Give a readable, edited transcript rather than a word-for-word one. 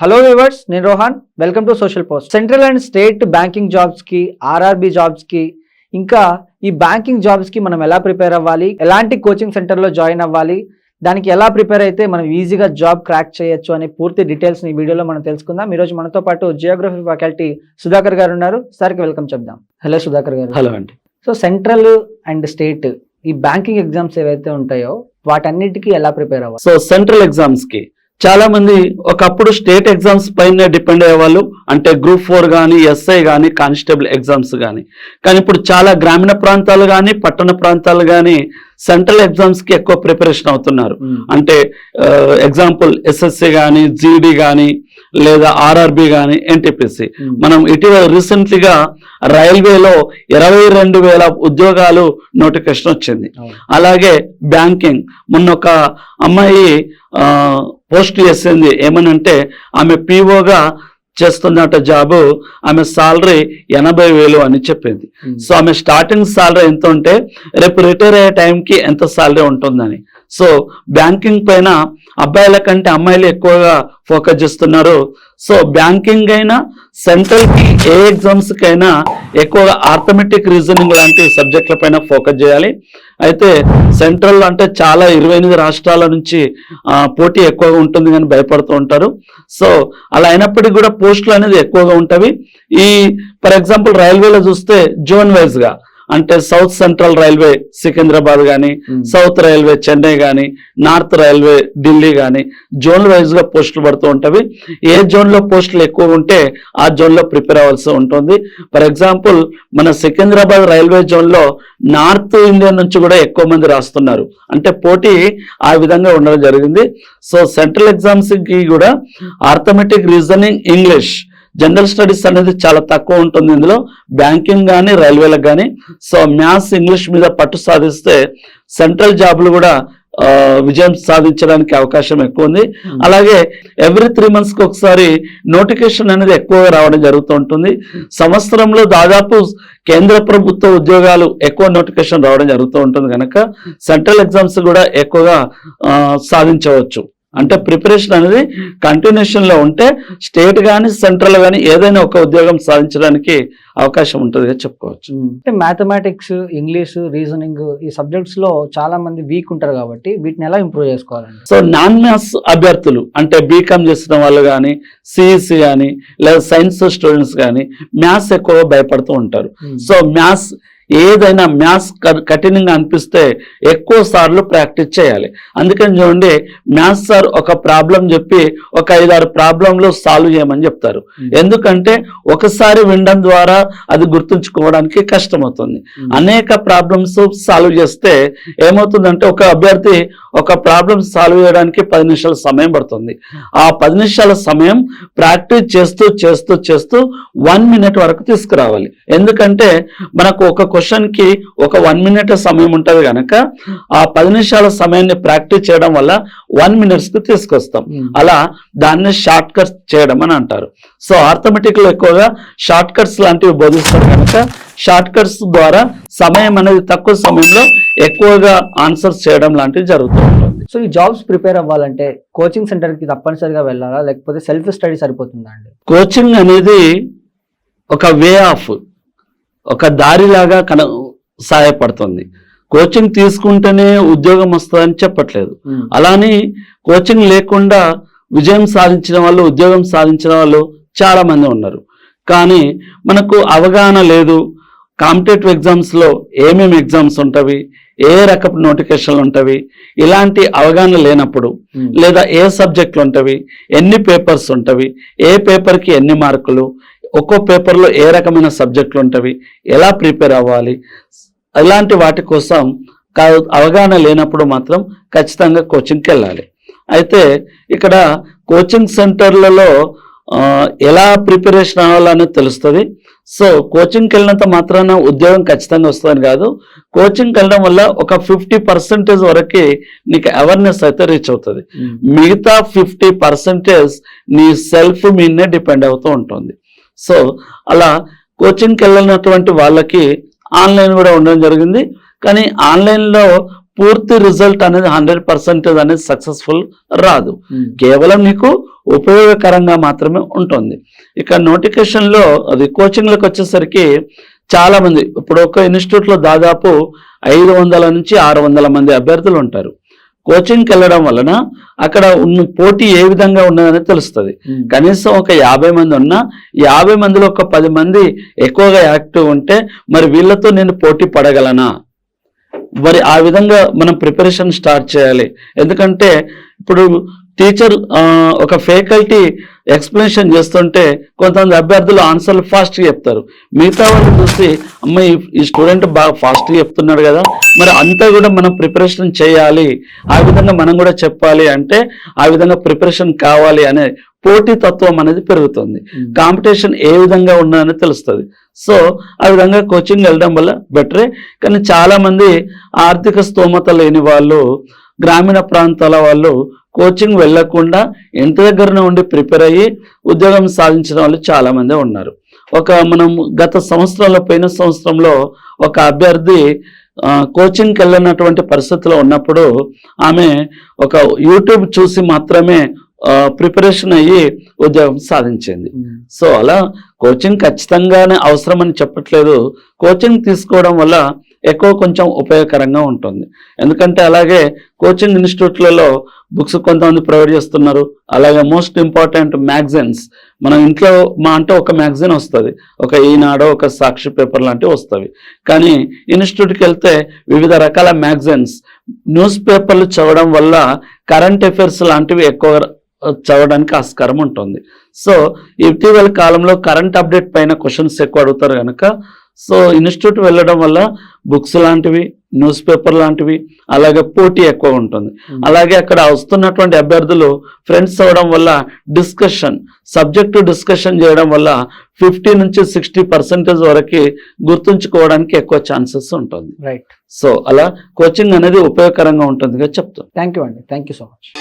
Hello viewers, నేను Rohan. Welcome to social post. Central and state banking jobs కి, RRB jobs కి, ఇంకా ఈ బ్యాంకింగ్ జాబ్స్ కి మనం ఎలా ప్రిపేర్ అవ్వాలి, ఎలాంటి కోచింగ్ సెంటర్ లో జాయిన్ అవ్వాలి, దానికి ఎలా ప్రిపేర్ అయితే మనం ఈజీగా జాబ్ క్రాక్ చేయొచ్చు అనే పూర్తి డీటెయిల్స్ ఈ వీడియోలో మనం తెలుసుకుందాం. ఈ రోజు మనతో పాటు జియోగ్రఫీ ఫ్యాకల్టీ సుధాకర్ గారు ఉన్నారు. సార్కి వెల్కమ్ చెప్దాం. హలో సుధాకర్ గారు. హలో అండి. సో సెంట్రల్ అండ్ స్టేట్ ఈ బ్యాంకింగ్ ఎగ్జామ్స్ ఏవైతే ఉంటాయో వాటన్నిటికీ ఎలా ప్రిపేర్ అవ్వాలి? సో సెంట్రల్ ఎగ్జామ్స్ కి చాలా మంది ఒకప్పుడు స్టేట్ ఎగ్జామ్స్ పైన డిపెండ్ అయ్యేవాళ్ళు, అంటే గ్రూప్ 4 కానీ, ఎస్ఐ కానీ, కానిస్టేబుల్ ఎగ్జామ్స్ కానీ. కానీ ఇప్పుడు చాలా గ్రామీణ ప్రాంతాలు కానీ, పట్టణ ప్రాంతాలు కానీ సెంట్రల్ ఎగ్జామ్స్ కి ఎక్కువ ప్రిపరేషన్ అవుతున్నారు. అంటే ఎగ్జాంపుల్ ఎస్ఎస్సి కానీ, జీడీ కానీ, లేదా ఆర్ఆర్బి కానీ, ఎన్టీపీసీ. మనం ఇటీవల రీసెంట్లీగా రైల్వేలో 22,000 ఉద్యోగాలు నోటిఫికేషన్ వచ్చింది. అలాగే బ్యాంకింగ్, మొన్న ఒక అమ్మాయి పోస్ట్ చేసింది. ఏమనంటే ఆమె పీఓగా చేస్తున్నట్టు జాబు, ఆమె సాలరీ 80,000 అని చెప్పింది. సో ఆమె స్టార్టింగ్ సాలరీ ఎంత ఉంటే రేపు రిటైర్ అయ్యే టైంకి ఎంత సాలరీ ఉంటుందని. సో బ్యాంకింగ్ పైన అబ్బాయిల కంటే అమ్మాయిలు ఎక్కువగా ఫోకస్ చేస్తున్నారు. సో బ్యాంకింగ్ అయినా, సెంట్రల్ కి ఏ ఎగ్జామ్స్ కైనా ఎక్కువగా ఆర్థమెటిక్ రీజనింగ్ లాంటి సబ్జెక్టుల పైన ఫోకస్ చేయాలి. అయితే సెంట్రల్ అంటే చాలా 28 రాష్ట్రాల నుంచి పోటీ ఎక్కువగా ఉంటుంది కానీ భయపడుతూ ఉంటారు. సో అలా అయినప్పటికీ కూడా పోస్టులు అనేది ఎక్కువగా ఉంటవి. ఈ ఫర్ ఎగ్జాంపుల్ రైల్వేలో చూస్తే జోన్ వైజ్ గా, అంటే సౌత్ సెంట్రల్ రైల్వే సికింద్రాబాద్ కానీ, సౌత్ రైల్వే చెన్నై కానీ, నార్త్ రైల్వే ఢిల్లీ కానీ జోన్ వైజ్ గా పోస్టులు పడుతూ ఉంటవి. ఏ జోన్ లో పోస్టులు ఎక్కువ ఉంటే ఆ జోన్ లో ప్రిపేర్ అవ్వాల్సి ఉంటుంది. ఫర్ ఎగ్జాంపుల్ మన సికింద్రాబాద్ రైల్వే జోన్ లో నార్త్ ఇండియా నుంచి కూడా ఎక్కువ మంది రాస్తున్నారు. అంటే పోటీ ఆ విధంగా ఉండడం జరిగింది. సో సెంట్రల్ ఎగ్జామ్స్ కి కూడా arithmetic, reasoning, English, general studies అనేది చాలా తక్కువ ఉంటుంది ఇందులో, బ్యాంకింగ్ కానీ, రైల్వేలకు కానీ. సో మ్యాథ్స్, ఇంగ్లీష్ మీద పట్టు సాధిస్తే సెంట్రల్ జాబ్లు కూడా విజయం సాధించడానికి అవకాశం ఎక్కువ ఉంది. అలాగే ఎవ్రీ 3 months కి ఒకసారి నోటిఫికేషన్ అనేది ఎక్కువగా రావడం జరుగుతూ ఉంటుంది. సంవత్సరంలో దాదాపు కేంద్ర ప్రభుత్వ ఉద్యోగాలు ఎక్కువ నోటిఫికేషన్ రావడం జరుగుతూ ఉంటుంది కనుక సెంట్రల్ ఎగ్జామ్స్ కూడా ఎక్కువగా సాధించవచ్చు. అంటే ప్రిపరేషన్ అనేది కంటిన్యూషన్ లో ఉంటే స్టేట్ కానీ, సెంట్రల్ కానీ ఏదైనా ఒక ఉద్యోగం సాధించడానికి అవకాశం ఉంటుంది చెప్పుకోవచ్చు. అంటే మ్యాథమెటిక్స్, ఇంగ్లీష్, రీజనింగ్ ఈ సబ్జెక్ట్స్ లో చాలా మంది వీక్ ఉంటారు కాబట్టి వీటిని ఎలా ఇంప్రూవ్ చేసుకోవాలండి? సో నాన్ మ్యాథ్స్ అభ్యర్థులు, అంటే బీకామ్ చేసిన వాళ్ళు కానీ, సిఈసి కానీ, లేదా సైన్స్ స్టూడెంట్స్ కానీ మ్యాథ్స్ ఎక్కువ భయపడుతూ ఉంటారు. సో మ్యాథ్స్ ఏదైనా మ్యాథ్స్ కఠినంగా అనిపిస్తే ఎక్కువ సార్లు ప్రాక్టీస్ చేయాలి. అందుకని చూడండి, మ్యాథ్స్ సార్ ఒక ప్రాబ్లం చెప్పి ఒక 5-6 ప్రాబ్లంలు సాల్వ్ చేయమని చెప్తారు. ఎందుకంటే ఒకసారి వినడం ద్వారా అది గుర్తుంచుకోవడానికి కష్టమవుతుంది. అనేక ప్రాబ్లమ్స్ సాల్వ్ చేస్తే ఏమవుతుందంటే ఒక అభ్యర్థి ఒక ప్రాబ్లం సాల్వ్ చేయడానికి 10 నిమిషాల సమయం పడుతుంది. ఆ 10 నిమిషాల సమయం ప్రాక్టీస్ చేస్తూ చేస్తూ చేస్తూ 1 minute వరకు తీసుకురావాలి. ఎందుకంటే మనకు ఒక క్వశ్చన్ కి ఒక 1 minute సమయం ఉంటుంది కనుక ఆ 10 నిమిషాల సమయాన్ని ప్రాక్టీస్ చేయడం వల్ల 1 minute కి తీసుకొస్తాం. అలా దాన్ని షార్ట్ కట్స్ చేయడం అని అంటారు. సో ఆర్థమెటిక్ లో ఎక్కువగా షార్ట్ కట్స్ లాంటివి బోధిస్తారు కనుక షార్ట్ కట్స్ ద్వారా సమయం అనేది తక్కువ సమయంలో ఎక్కువగా ఆన్సర్స్ చేయడం లాంటివి జరుగుతూ ఉంటుంది. సో ఈ జాబ్స్ ప్రిపేర్ అవ్వాలంటే కోచింగ్ సెంటర్ కి తప్పనిసరిగా వెళ్ళాలా, లేకపోతే సెల్ఫ్ స్టడీ సరిపోతుందా అండి? కోచింగ్ అనేది ఒక వే ఆఫ్, ఒక దారిలాగా సహాయపడుతుంది. కోచింగ్ తీసుకుంటేనే ఉద్యోగం వస్తుందని చెప్పట్లేదు. అలానే కోచింగ్ లేకుండా విజయం సాధించిన వాళ్ళు, ఉద్యోగం సాధించిన వాళ్ళు చాలా మంది ఉన్నారు. కానీ మనకు అవగాహన లేదు. కాంపిటేటివ్ ఎగ్జామ్స్లో ఏమేమి ఎగ్జామ్స్ ఉంటవి, ఏ రకపు నోటిఫికేషన్లు ఉంటవి, ఇలాంటి అవగాహన లేనప్పుడు, లేదా ఏ సబ్జెక్టులు ఉంటవి, ఎన్ని పేపర్స్ ఉంటవి, ఏ పేపర్కి ఎన్ని మార్కులు, ఒక్కో పేపర్లో ఏ రకమైన సబ్జెక్టులు ఉంటవి, ఎలా ప్రిపేర్ అవ్వాలి, ఇలాంటి వాటి కోసం అవగాహన లేనప్పుడు మాత్రం ఖచ్చితంగా కోచింగ్కి వెళ్ళాలి. అయితే ఇక్కడ కోచింగ్ సెంటర్లలో ఎలా ప్రిపరేషన్ అవ్వాలనేది తెలుస్తుంది. సో కోచింగ్కి వెళ్ళినంత మాత్రాన ఉద్యోగం ఖచ్చితంగా వస్తుందని కాదు. కోచింగ్కి వెళ్ళడం వల్ల ఒక 50% వరకు నీకు అవేర్నెస్ అయితే రీచ్ అవుతుంది. మిగతా 50% నీ సెల్ఫ్ మీదనే డిపెండ్ అవుతూ ఉంటుంది. సో అలా కోచింగ్కి వెళ్ళినటువంటి వాళ్ళకి ఆన్లైన్ కూడా ఉండడం జరిగింది. కానీ ఆన్లైన్లో పూర్తి రిజల్ట్ అనేది 100% అనేది సక్సెస్ఫుల్ రాదు. కేవలం నీకు ఉపయోగకరంగా మాత్రమే ఉంటుంది. ఇక నోటిఫికేషన్ లో అది కోచింగ్ లకు వచ్చేసరికి చాలా మంది, ఇప్పుడు ఒక ఇన్స్టిట్యూట్ లో దాదాపు 500 నుంచి 600 మంది అభ్యర్థులు ఉంటారు. కోచింగ్కి వెళ్ళడం వలన అక్కడ ఉన్న పోటీ ఏ విధంగా ఉన్నదని తెలుస్తుంది. కనీసం ఒక 50 మంది ఉన్నా 50 మందిలో ఒక 10 మంది ఎక్కువగా యాక్టివ్ ఉంటే మరి వీళ్ళతో నేను పోటీ పడగలనా, మరి ఆ విధంగా మనం ప్రిపరేషన్ స్టార్ట్ చేయాలి. ఎందుకంటే ఇప్పుడు టీచర్ ఒక ఫ్యాకల్టీ ఎక్స్ప్లెనేషన్ చేస్తుంటే కొంతమంది అభ్యర్థులు ఆన్సర్లు ఫాస్ట్గా చెప్తారు. మిగతా వాళ్ళు చూసి అమ్మ ఈ స్టూడెంట్ బాగా ఫాస్ట్గా చెప్తున్నాడు కదా, మరి అంతా కూడా మనం ప్రిపరేషన్ చేయాలి, ఆ విధంగా మనం కూడా చెప్పాలి అంటే ఆ విధంగా ప్రిపరేషన్ కావాలి అనే పోటీ తత్వం అనేది పెరుగుతుంది. కాంపిటీషన్ ఏ విధంగా ఉన్నదని తెలుస్తుంది. సో ఆ విధంగా కోచింగ్ వెళ్ళడం వల్ల బెటరే. కానీ చాలా మంది ఆర్థిక స్తోమత లేని వాళ్ళు, గ్రామీణ ప్రాంతాల వాళ్ళు కోచింగ్ వెళ్లకుండా ఇంటి దగ్గరనే ఉండి ప్రిపేర్ అయ్యి ఉద్యోగం సాధించిన వాళ్ళు చాలా మంది ఉన్నారు. మనం గత సంవత్సరంలో, పోయిన సంవత్సరంలో ఒక అభ్యర్థి కోచింగ్కి వెళ్ళినటువంటి పరిస్థితిలో ఉన్నప్పుడు ఆమె ఒక యూట్యూబ్ చూసి మాత్రమే ప్రిపరేషన్ అయ్యి ఉద్యోగం సాధించింది. సో అలా కోచింగ్ ఖచ్చితంగానే అవసరమని చెప్పట్లేదు. కోచింగ్ తీసుకోవడం వల్ల ఎక్కువ కొంచెం ఉపయోగకరంగా ఉంటుంది. ఎందుకంటే అలాగే కోచింగ్ ఇన్స్టిట్యూట్లలో బుక్స్ కొంతమంది ప్రొవైడ్ చేస్తున్నారు. అలాగే మోస్ట్ ఇంపార్టెంట్ మ్యాగజైన్స్, మనం ఇంట్లో అంటే ఒక మ్యాగజైన్ వస్తుంది, ఒక ఈనాడో ఒక సాక్షి పేపర్ లాంటివి వస్తుంది. కానీ ఇన్స్టిట్యూట్కి వెళ్తే వివిధ రకాల మ్యాగజైన్స్, న్యూస్ పేపర్లు చదవడం వల్ల కరెంట్ అఫైర్స్ లాంటివి ఎక్కువ చదవడానికి ఆస్కారం ఉంటుంది. సో ఇటీవల కాలంలో కరెంట్ అప్డేట్ పైన క్వశ్చన్స్ ఎక్కువ అడుగుతారు కనుక సో ఇన్స్టిట్యూట్ వెళ్ళడం వల్ల బుక్స్ లాంటివి, న్యూస్ పేపర్ లాంటివి, అలాగే పోటీ ఎక్కువ ఉంటుంది. అలాగే అక్కడ వస్తున్నటువంటి అభ్యర్థులు ఫ్రెండ్స్ అవ్వడం వల్ల సబ్జెక్టు డిస్కషన్ చేయడం వల్ల 50 నుంచి 60% వరకు గుర్తుంచుకోవడానికి ఎక్కువ ఛాన్సెస్ ఉంటుంది. రైట్. సో అలా కోచింగ్ అనేది ఉపయోగకరంగా ఉంటుందిగా చెప్తాను. థ్యాంక్ యూ అండి, థ్యాంక్ యూ సో మచ్.